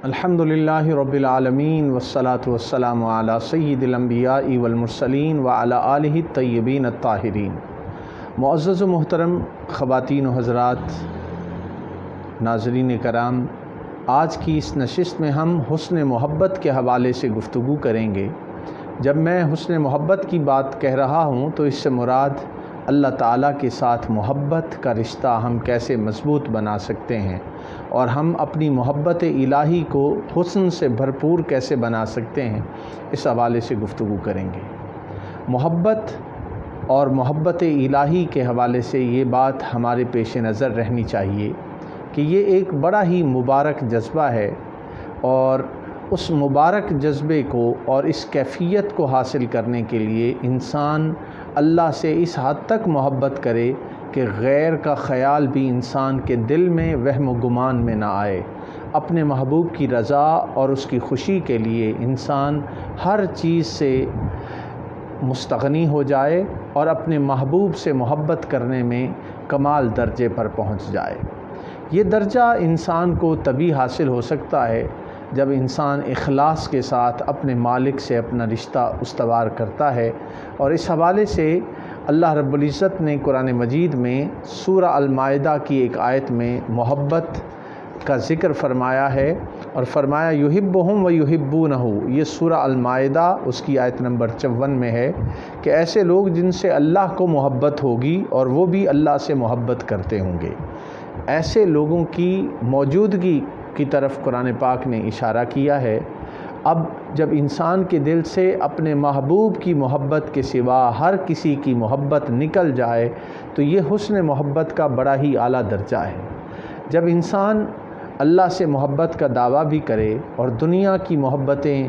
الحمدللہ رب العالمین والصلاة والسلام علی سید الانبیاء والمرسلین وعلی آلہ الطیبین الطاہرین۔ معزز و محترم خواتین و حضرات، ناظرین کرام، آج کی اس نشست میں ہم حسن محبت کے حوالے سے گفتگو کریں گے۔ جب میں حسن محبت کی بات کہہ رہا ہوں تو اس سے مراد اللہ تعالیٰ کے ساتھ محبت کا رشتہ ہم کیسے مضبوط بنا سکتے ہیں اور ہم اپنی محبت الہی کو حسن سے بھرپور کیسے بنا سکتے ہیں، اس حوالے سے گفتگو کریں گے۔ محبت اور محبت الہی کے حوالے سے یہ بات ہمارے پیش نظر رہنی چاہیے کہ یہ ایک بڑا ہی مبارک جذبہ ہے، اور اس مبارک جذبے کو اور اس کیفیت کو حاصل کرنے کے لیے انسان اللہ سے اس حد تک محبت کرے کہ غیر کا خیال بھی انسان کے دل میں وہم و گمان میں نہ آئے۔ اپنے محبوب کی رضا اور اس کی خوشی کے لیے انسان ہر چیز سے مستغنی ہو جائے اور اپنے محبوب سے محبت کرنے میں کمال درجے پر پہنچ جائے۔ یہ درجہ انسان کو تبھی حاصل ہو سکتا ہے جب انسان اخلاص کے ساتھ اپنے مالک سے اپنا رشتہ استوار کرتا ہے، اور اس حوالے سے اللہ رب العزت نے قرآن مجید میں سورہ المائدہ کی ایک آیت میں محبت کا ذکر فرمایا ہے، اور فرمایا یحبہم و یحبونہ۔ یہ سورہ المائدہ اس کی آیت نمبر 54 میں ہے کہ ایسے لوگ جن سے اللہ کو محبت ہوگی اور وہ بھی اللہ سے محبت کرتے ہوں گے۔ ایسے لوگوں کی موجودگی کی طرف قرآن پاک نے اشارہ کیا ہے۔ اب جب انسان کے دل سے اپنے محبوب کی محبت کے سوا ہر کسی کی محبت نکل جائے تو یہ حسن محبت کا بڑا ہی اعلیٰ درجہ ہے۔ جب انسان اللہ سے محبت کا دعویٰ بھی کرے اور دنیا کی محبتیں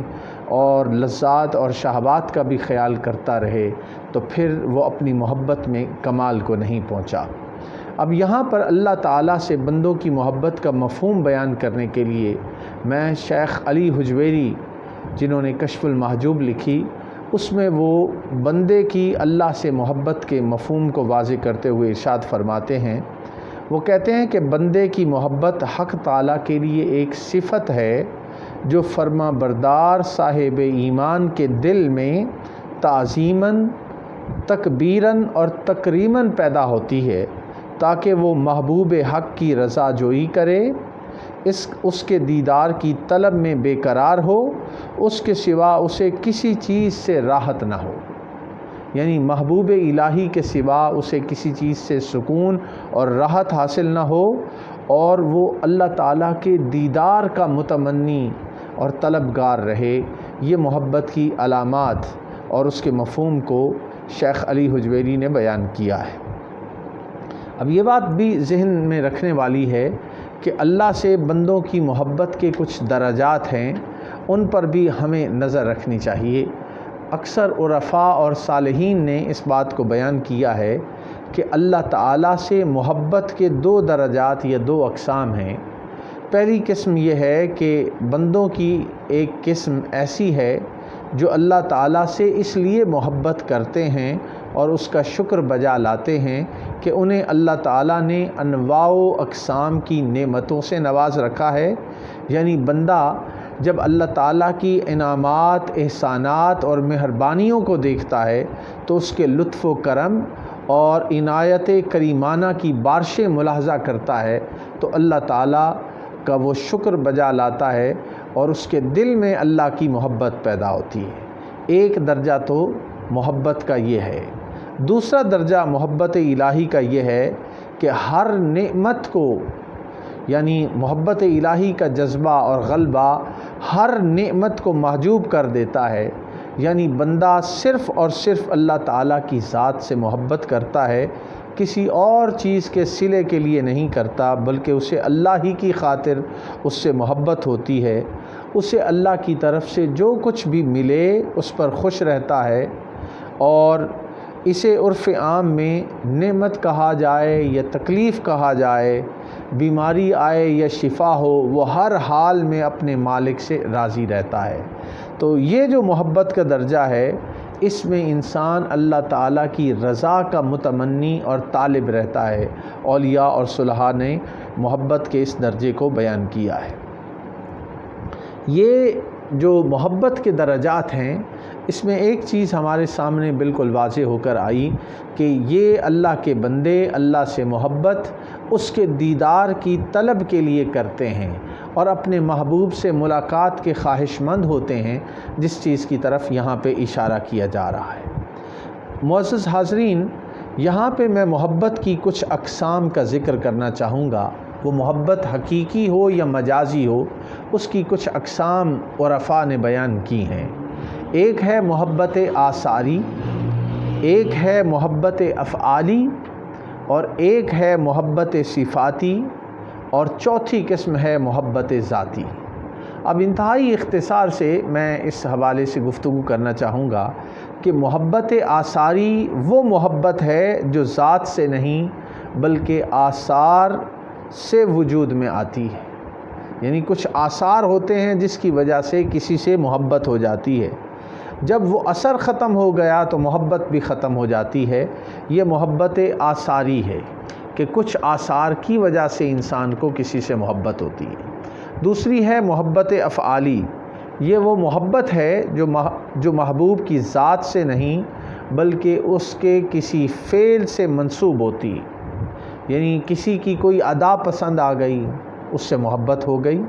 اور لذات اور شہوات کا بھی خیال کرتا رہے تو پھر وہ اپنی محبت میں کمال کو نہیں پہنچا۔ اب یہاں پر اللہ تعالیٰ سے بندوں کی محبت کا مفہوم بیان کرنے کے لیے میں شیخ علی حجویری، جنہوں نے کشف المحجوب لکھی، اس میں وہ بندے کی اللہ سے محبت کے مفہوم کو واضح کرتے ہوئے ارشاد فرماتے ہیں۔ وہ کہتے ہیں کہ بندے کی محبت حق تعالیٰ کے لیے ایک صفت ہے جو فرما بردار صاحب ایمان کے دل میں تعظیماً، تکبیراً اور تکریماً پیدا ہوتی ہے تاکہ وہ محبوب حق کی رضا جوئی کرے، اس کے دیدار کی طلب میں بے قرار ہو، اس کے سوا اسے کسی چیز سے راحت نہ ہو۔ یعنی محبوب الہی کے سوا اسے کسی چیز سے سکون اور راحت حاصل نہ ہو، اور وہ اللہ تعالیٰ کے دیدار کا متمنی اور طلبگار رہے۔ یہ محبت کی علامات اور اس کے مفہوم کو شیخ علی حجویری نے بیان کیا ہے۔ اب یہ بات بھی ذہن میں رکھنے والی ہے کہ اللہ سے بندوں کی محبت کے کچھ درجات ہیں، ان پر بھی ہمیں نظر رکھنی چاہیے۔ اکثر عرفاء اور صالحین نے اس بات کو بیان کیا ہے کہ اللہ تعالیٰ سے محبت کے دو درجات یا دو اقسام ہیں۔ پہلی قسم یہ ہے کہ بندوں کی ایک قسم ایسی ہے جو اللہ تعالیٰ سے اس لیے محبت کرتے ہیں اور اس کا شکر بجا لاتے ہیں کہ انہیں اللہ تعالیٰ نے انواع و اقسام کی نعمتوں سے نواز رکھا ہے۔ یعنی بندہ جب اللہ تعالیٰ کی انعامات، احسانات اور مہربانیوں کو دیکھتا ہے تو اس کے لطف و کرم اور عنایت کریمانہ کی بارشیں ملاحظہ کرتا ہے تو اللہ تعالیٰ کا وہ شکر بجا لاتا ہے اور اس کے دل میں اللہ کی محبت پیدا ہوتی ہے۔ ایک درجہ تو محبت کا یہ ہے۔ دوسرا درجہ محبت الہی کا یہ ہے کہ ہر نعمت کو، یعنی محبت الہی کا جذبہ اور غلبہ ہر نعمت کو محجوب کر دیتا ہے۔ یعنی بندہ صرف اور صرف اللہ تعالیٰ کی ذات سے محبت کرتا ہے، کسی اور چیز کے صلے کے لیے نہیں کرتا، بلکہ اسے اللہ ہی کی خاطر اس سے محبت ہوتی ہے۔ اسے اللہ کی طرف سے جو کچھ بھی ملے اس پر خوش رہتا ہے، اور اسے عرف عام میں نعمت کہا جائے یا تکلیف کہا جائے، بیماری آئے یا شفا ہو، وہ ہر حال میں اپنے مالک سے راضی رہتا ہے۔ تو یہ جو محبت کا درجہ ہے، اس میں انسان اللہ تعالیٰ کی رضا کا متمنی اور طالب رہتا ہے۔ اولیاء اور صلحاء نے محبت کے اس درجے کو بیان کیا ہے۔ یہ جو محبت کے درجات ہیں، اس میں ایک چیز ہمارے سامنے بالکل واضح ہو کر آئی کہ یہ اللہ کے بندے اللہ سے محبت اس کے دیدار کی طلب کے لیے کرتے ہیں اور اپنے محبوب سے ملاقات کے خواہش مند ہوتے ہیں، جس چیز کی طرف یہاں پہ اشارہ کیا جا رہا ہے۔ معزز حاضرین، یہاں پہ میں محبت کی کچھ اقسام کا ذکر کرنا چاہوں گا۔ وہ محبت حقیقی ہو یا مجازی ہو، اس کی کچھ اقسام عرفاء نے بیان کی ہیں۔ ایک ہے محبت آثاری، ایک ہے محبت افعالی، اور ایک ہے محبت صفاتی، اور چوتھی قسم ہے محبت ذاتی۔ اب انتہائی اختصار سے میں اس حوالے سے گفتگو کرنا چاہوں گا کہ محبت آثاری وہ محبت ہے جو ذات سے نہیں بلکہ آثار سے وجود میں آتی ہے۔ یعنی کچھ آثار ہوتے ہیں جس کی وجہ سے کسی سے محبت ہو جاتی ہے، جب وہ اثر ختم ہو گیا تو محبت بھی ختم ہو جاتی ہے۔ یہ محبت آثاری ہے کہ کچھ آثار کی وجہ سے انسان کو کسی سے محبت ہوتی ہے۔ دوسری ہے محبت افعالی، یہ وہ محبت ہے جو محبوب کی ذات سے نہیں بلکہ اس کے کسی فعل سے منسوب ہوتی ہے۔ یعنی کسی کی کوئی ادا پسند آ گئی، اس سے محبت ہو گئی،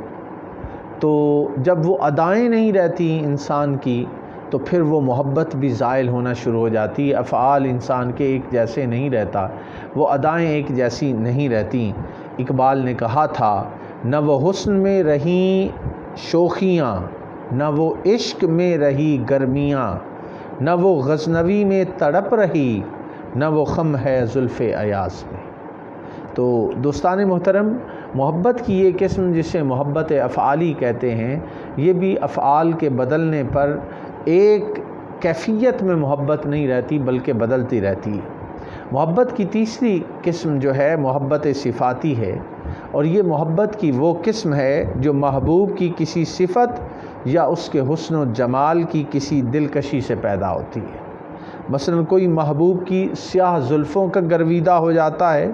تو جب وہ ادائیں نہیں رہتی انسان کی تو پھر وہ محبت بھی زائل ہونا شروع ہو جاتی ہے۔ افعال انسان کے ایک جیسے نہیں رہتا، وہ ادائیں ایک جیسی نہیں رہتی۔ اقبال نے کہا تھا، نہ وہ حسن میں رہیں شوخیاں، نہ وہ عشق میں رہی گرمیاں، نہ وہ غزنوی میں تڑپ رہی، نہ وہ خم ہے زلف ایاز میں۔ تو دوستان محترم، محبت کی یہ قسم جسے محبت افعالی کہتے ہیں، یہ بھی افعال کے بدلنے پر ایک کیفیت میں محبت نہیں رہتی بلکہ بدلتی رہتی ہے۔ محبت کی تیسری قسم جو ہے محبت صفاتی ہے، اور یہ محبت کی وہ قسم ہے جو محبوب کی کسی صفت یا اس کے حسن و جمال کی کسی دلکشی سے پیدا ہوتی ہے۔ مثلا کوئی محبوب کی سیاہ زلفوں کا گرویدہ ہو جاتا ہے،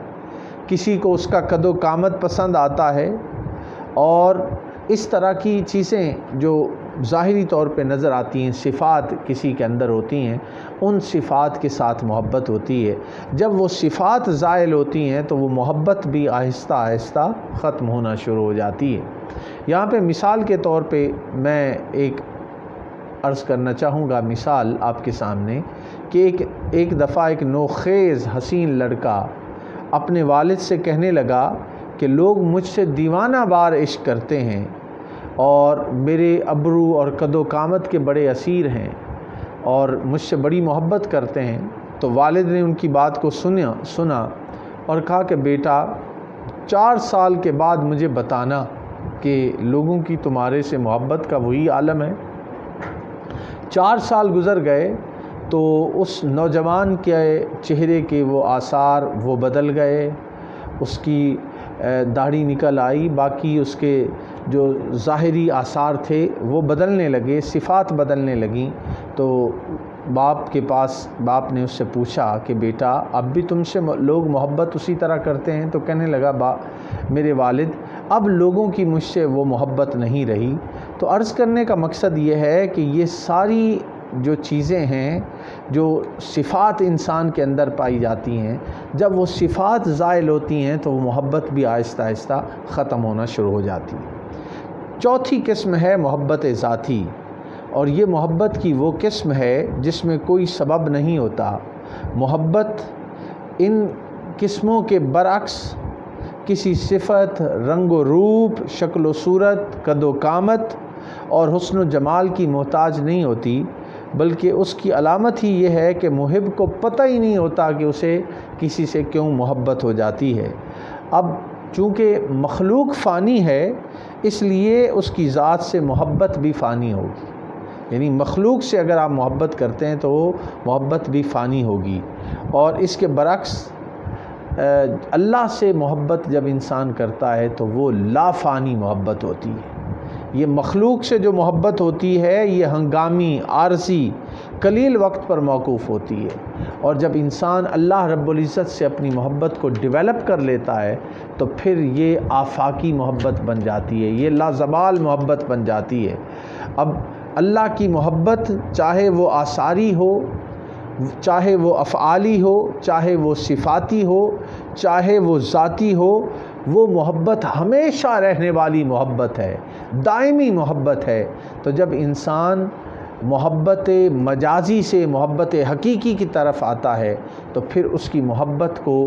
کسی کو اس کا قد و قامت پسند آتا ہے، اور اس طرح کی چیزیں جو ظاہری طور پہ نظر آتی ہیں، صفات کسی کے اندر ہوتی ہیں، ان صفات کے ساتھ محبت ہوتی ہے۔ جب وہ صفات زائل ہوتی ہیں تو وہ محبت بھی آہستہ آہستہ ختم ہونا شروع ہو جاتی ہے۔ یہاں پہ مثال کے طور پہ میں ایک عرض کرنا چاہوں گا مثال آپ کے سامنے کہ ایک دفعہ ایک نوخیز حسین لڑکا اپنے والد سے کہنے لگا کہ لوگ مجھ سے دیوانہ وار عشق کرتے ہیں اور میرے ابرو اور قد و قامت کے بڑے اسیر ہیں اور مجھ سے بڑی محبت کرتے ہیں۔ تو والد نے ان کی بات کو سنا اور کہا کہ بیٹا 4 سال کے بعد مجھے بتانا کہ لوگوں کی تمہارے سے محبت کا وہی عالم ہے۔ 4 سال گزر گئے تو اس نوجوان کے چہرے کے وہ آثار وہ بدل گئے، اس کی داڑھی نکل آئی، باقی اس کے جو ظاہری آثار تھے وہ بدلنے لگے، صفات بدلنے لگیں۔ تو باپ نے اس سے پوچھا کہ بیٹا اب بھی تم سے لوگ محبت اسی طرح کرتے ہیں؟ تو کہنے لگا میرے والد اب لوگوں کی مجھ سے وہ محبت نہیں رہی۔ تو عرض کرنے کا مقصد یہ ہے کہ یہ ساری جو چیزیں ہیں، جو صفات انسان کے اندر پائی جاتی ہیں، جب وہ صفات زائل ہوتی ہیں تو وہ محبت بھی آہستہ آہستہ ختم ہونا شروع ہو جاتی ہے۔ چوتھی قسم ہے محبت ذاتی، اور یہ محبت کی وہ قسم ہے جس میں کوئی سبب نہیں ہوتا۔ محبت ان قسموں کے برعکس کسی صفت، رنگ و روپ، شکل و صورت، قد و قامت اور حسن و جمال کی محتاج نہیں ہوتی، بلکہ اس کی علامت ہی یہ ہے کہ محب کو پتہ ہی نہیں ہوتا کہ اسے کسی سے کیوں محبت ہو جاتی ہے۔ اب چونکہ مخلوق فانی ہے، اس لیے اس کی ذات سے محبت بھی فانی ہوگی۔ یعنی مخلوق سے اگر آپ محبت کرتے ہیں تو وہ محبت بھی فانی ہوگی، اور اس کے برعکس اللہ سے محبت جب انسان کرتا ہے تو وہ لا فانی محبت ہوتی ہے۔ یہ مخلوق سے جو محبت ہوتی ہے یہ ہنگامی، عارضی، قلیل وقت پر موقوف ہوتی ہے، اور جب انسان اللہ رب العزت سے اپنی محبت کو ڈیولپ کر لیتا ہے تو پھر یہ آفاقی محبت بن جاتی ہے، یہ لازوال محبت بن جاتی ہے۔ اب اللہ کی محبت چاہے وہ آثاری ہو، چاہے وہ افعالی ہو، چاہے وہ صفاتی ہو، چاہے وہ ذاتی ہو، وہ محبت ہمیشہ رہنے والی محبت ہے، دائمی محبت ہے۔ تو جب انسان محبت مجازی سے محبت حقیقی کی طرف آتا ہے تو پھر اس کی محبت کو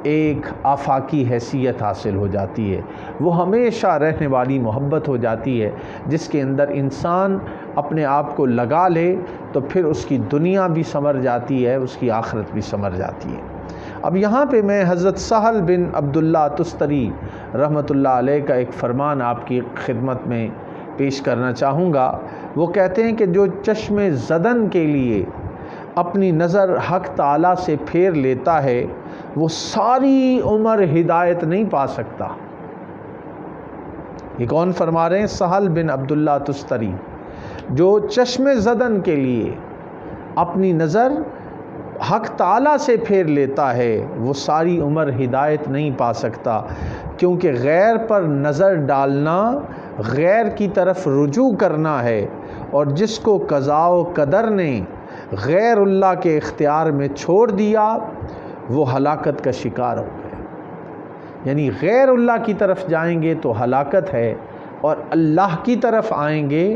ایک آفاقی حیثیت حاصل ہو جاتی ہے، وہ ہمیشہ رہنے والی محبت ہو جاتی ہے، جس کے اندر انسان اپنے آپ کو لگا لے تو پھر اس کی دنیا بھی سنور جاتی ہے، اس کی آخرت بھی سنور جاتی ہے۔ اب یہاں پہ میں حضرت سہل بن عبداللہ تستری رحمۃ اللہ علیہ کا ایک فرمان آپ کی خدمت میں پیش کرنا چاہوں گا۔ وہ کہتے ہیں کہ جو چشم زدن کے لیے اپنی نظر حق تعالیٰ سے پھیر لیتا ہے وہ ساری عمر ہدایت نہیں پا سکتا۔ یہ کون فرما رہے ہیں؟ سہل بن عبداللہ تستری۔ جو چشم زدن کے لیے اپنی نظر حق تعالیٰ سے پھیر لیتا ہے وہ ساری عمر ہدایت نہیں پا سکتا، کیونکہ غیر پر نظر ڈالنا غیر کی طرف رجوع کرنا ہے، اور جس کو قضاء و قدر نے غیر اللہ کے اختیار میں چھوڑ دیا وہ ہلاکت کا شکار ہو گئے۔ یعنی غیر اللہ کی طرف جائیں گے تو ہلاکت ہے، اور اللہ کی طرف آئیں گے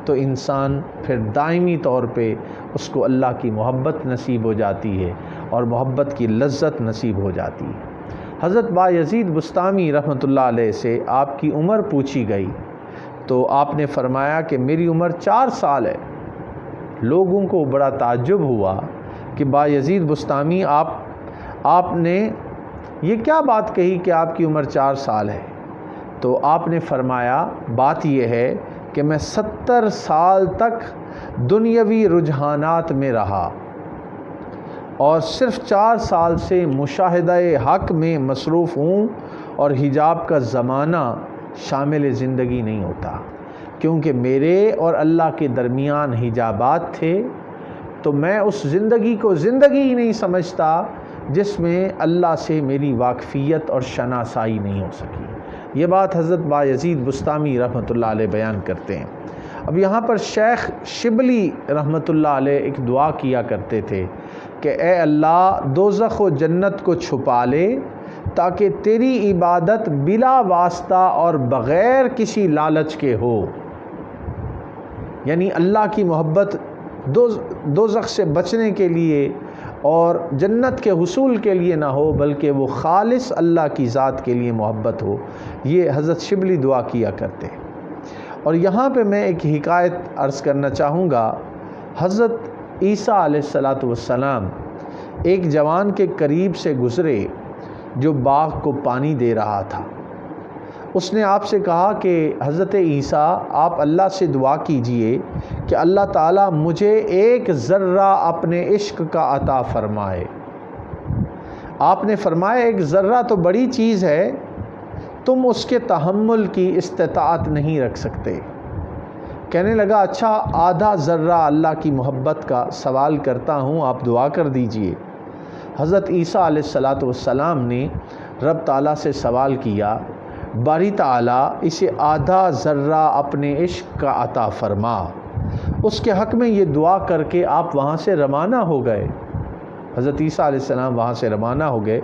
تو انسان پھر دائمی طور پہ اس کو اللہ کی محبت نصیب ہو جاتی ہے اور محبت کی لذت نصیب ہو جاتی ہے۔ حضرت بایزید بسطامی رحمۃ اللہ علیہ سے آپ کی عمر پوچھی گئی تو آپ نے فرمایا کہ میری عمر 4 سال ہے۔ لوگوں کو بڑا تعجب ہوا کہ بایزید بسطامی آپ نے یہ کیا بات کہی کہ آپ کی عمر 4 سال ہے؟ تو آپ نے فرمایا بات یہ ہے کہ میں 70 سال تک دنیاوی رجحانات میں رہا اور صرف 4 سال سے مشاہدہ حق میں مصروف ہوں، اور حجاب کا زمانہ شامل زندگی نہیں ہوتا، کیونکہ میرے اور اللہ کے درمیان حجابات تھے، تو میں اس زندگی کو زندگی ہی نہیں سمجھتا جس میں اللہ سے میری واقفیت اور شناسائی نہیں ہو سکی۔ یہ بات حضرت بایزید بسطامی رحمۃ اللہ علیہ بیان کرتے ہیں۔ اب یہاں پر شیخ شبلی رحمۃ اللہ علیہ ایک دعا کیا کرتے تھے کہ اے اللہ دوزخ و جنت کو چھپا لے تاکہ تیری عبادت بلا واسطہ اور بغیر کسی لالچ کے ہو۔ یعنی اللہ کی محبت دوزخ سے بچنے کے لیے اور جنت کے حصول کے لیے نہ ہو، بلکہ وہ خالص اللہ کی ذات کے لیے محبت ہو۔ یہ حضرت شبلی دعا کیا کرتے۔ اور یہاں پہ میں ایک حکایت عرض کرنا چاہوں گا۔ حضرت عیسیٰ علیہ السلام ایک جوان کے قریب سے گزرے جو باغ کو پانی دے رہا تھا۔ اس نے آپ سے کہا کہ حضرت عیسیٰ آپ اللہ سے دعا کیجئے کہ اللہ تعالیٰ مجھے ایک ذرہ اپنے عشق کا عطا فرمائے۔ آپ نے فرمایا ایک ذرہ تو بڑی چیز ہے، تم اس کے تحمل کی استطاعت نہیں رکھ سکتے۔ کہنے لگا اچھا آدھا ذرہ اللہ کی محبت کا سوال کرتا ہوں، آپ دعا کر دیجئے۔ حضرت عیسیٰ علیہ السلام نے رب تعالیٰ سے سوال کیا باری تعالیٰ اسے آدھا ذرہ اپنے عشق کا عطا فرما۔ اس کے حق میں یہ دعا کر کے آپ وہاں سے روانہ ہو گئے۔ حضرت عیسیٰ علیہ السلام وہاں سے روانہ ہو گئے۔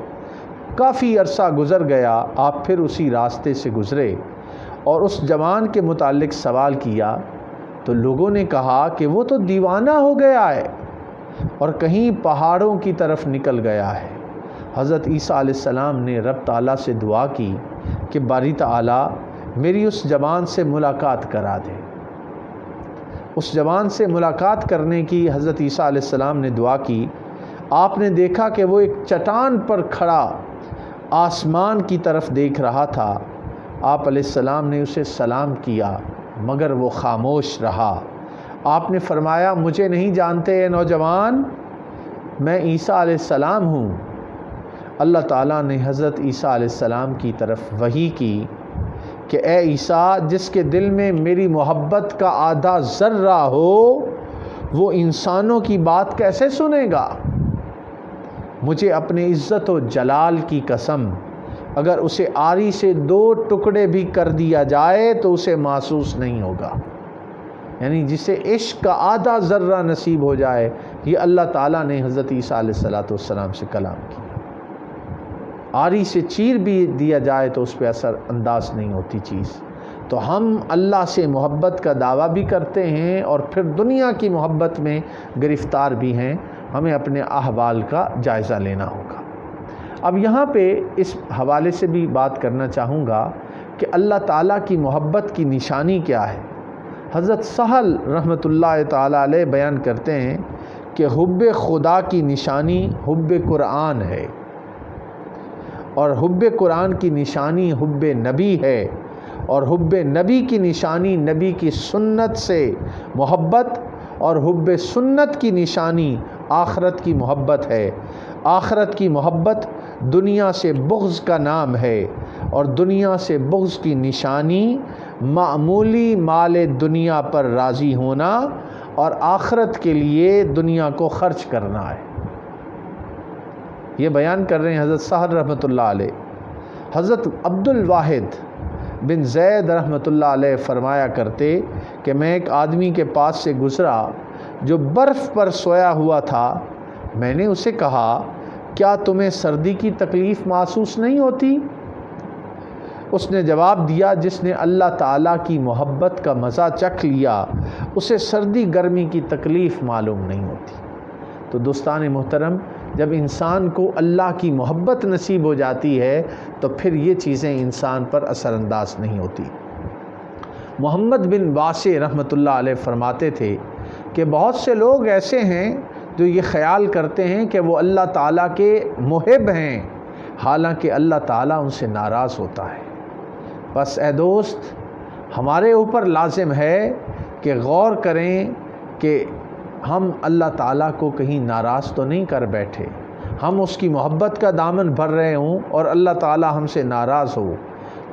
کافی عرصہ گزر گیا، آپ پھر اسی راستے سے گزرے اور اس جوان کے متعلق سوال کیا تو لوگوں نے کہا کہ وہ تو دیوانہ ہو گیا ہے اور کہیں پہاڑوں کی طرف نکل گیا ہے۔ حضرت عیسیٰ علیہ السلام نے رب تعالیٰ سے دعا کی کہ باری تعالیٰ میری اس جوان سے ملاقات کرا دے۔ اس جوان سے ملاقات کرنے کی حضرت عیسیٰ علیہ السلام نے دعا کی۔ آپ نے دیکھا کہ وہ ایک چٹان پر کھڑا آسمان کی طرف دیکھ رہا تھا۔ آپ علیہ السلام نے اسے سلام کیا مگر وہ خاموش رہا۔ آپ نے فرمایا مجھے نہیں جانتے اے نوجوان، میں عیسیٰ علیہ السلام ہوں۔ اللہ تعالیٰ نے حضرت عیسیٰ علیہ السلام کی طرف وحی کی کہ اے عیسیٰ، جس کے دل میں میری محبت کا آدھا ذرہ ہو وہ انسانوں کی بات کیسے سنے گا؟ مجھے اپنے عزت و جلال کی قسم، اگر اسے آری سے 2 ٹکڑے بھی کر دیا جائے تو اسے محسوس نہیں ہوگا۔ یعنی جسے عشق کا آدھا ذرہ نصیب ہو جائے، یہ اللہ تعالیٰ نے حضرت عیسیٰ علیہ السلام سے کلام کیا۔ آری سے چیر بھی دیا جائے تو اس پہ اثر انداز نہیں ہوتی چیز۔ تو ہم اللہ سے محبت کا دعویٰ بھی کرتے ہیں اور پھر دنیا کی محبت میں گرفتار بھی ہیں۔ ہمیں اپنے احوال کا جائزہ لینا ہوگا۔ اب یہاں پہ اس حوالے سے بھی بات کرنا چاہوں گا کہ اللہ تعالیٰ کی محبت کی نشانی کیا ہے۔ حضرت سہل رحمۃ اللہ تعالیٰ علیہ بیان کرتے ہیں کہ حب خدا کی نشانی حب قرآن ہے، اور حب قرآن کی نشانی حب نبی ہے، اور حب نبی کی نشانی نبی کی سنت سے محبت، اور حب سنت کی نشانی آخرت کی محبت ہے۔ آخرت کی محبت دنیا سے بغض کا نام ہے، اور دنیا سے بغض کی نشانی معمولی مال دنیا پر راضی ہونا اور آخرت کے لیے دنیا کو خرچ کرنا ہے۔ یہ بیان کر رہے ہیں حضرت سہل رحمۃ اللہ علیہ۔ حضرت عبد الواحد بن زید رحمۃ اللہ علیہ فرمایا کرتے کہ میں ایک آدمی کے پاس سے گزرا جو برف پر سویا ہوا تھا۔ میں نے اسے کہا، کیا تمہیں سردی کی تکلیف محسوس نہیں ہوتی؟ اس نے جواب دیا، جس نے اللہ تعالیٰ کی محبت کا مزہ چکھ لیا اسے سردی گرمی کی تکلیف معلوم نہیں ہوتی۔ تو دوستان محترم، جب انسان کو اللہ کی محبت نصیب ہو جاتی ہے تو پھر یہ چیزیں انسان پر اثر انداز نہیں ہوتی۔ محمد بن واسع رحمۃ اللہ علیہ فرماتے تھے کہ بہت سے لوگ ایسے ہیں جو یہ خیال کرتے ہیں کہ وہ اللہ تعالیٰ کے محب ہیں، حالانکہ اللہ تعالیٰ ان سے ناراض ہوتا ہے۔ بس اے دوست، ہمارے اوپر لازم ہے کہ غور کریں کہ ہم اللہ تعالیٰ کو کہیں ناراض تو نہیں کر بیٹھے، ہم اس کی محبت کا دامن بھر رہے ہوں اور اللہ تعالیٰ ہم سے ناراض ہو۔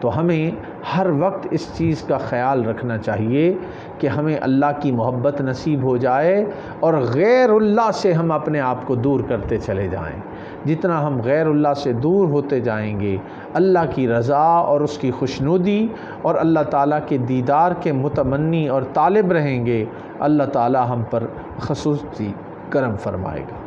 تو ہمیں ہر وقت اس چیز کا خیال رکھنا چاہیے کہ ہمیں اللہ کی محبت نصیب ہو جائے اور غیر اللہ سے ہم اپنے آپ کو دور کرتے چلے جائیں۔ جتنا ہم غیر اللہ سے دور ہوتے جائیں گے، اللہ کی رضا اور اس کی خوشنودی اور اللہ تعالیٰ کے دیدار کے متمنی اور طالب رہیں گے، اللہ تعالیٰ ہم پر خصوصی کرم فرمائے گا۔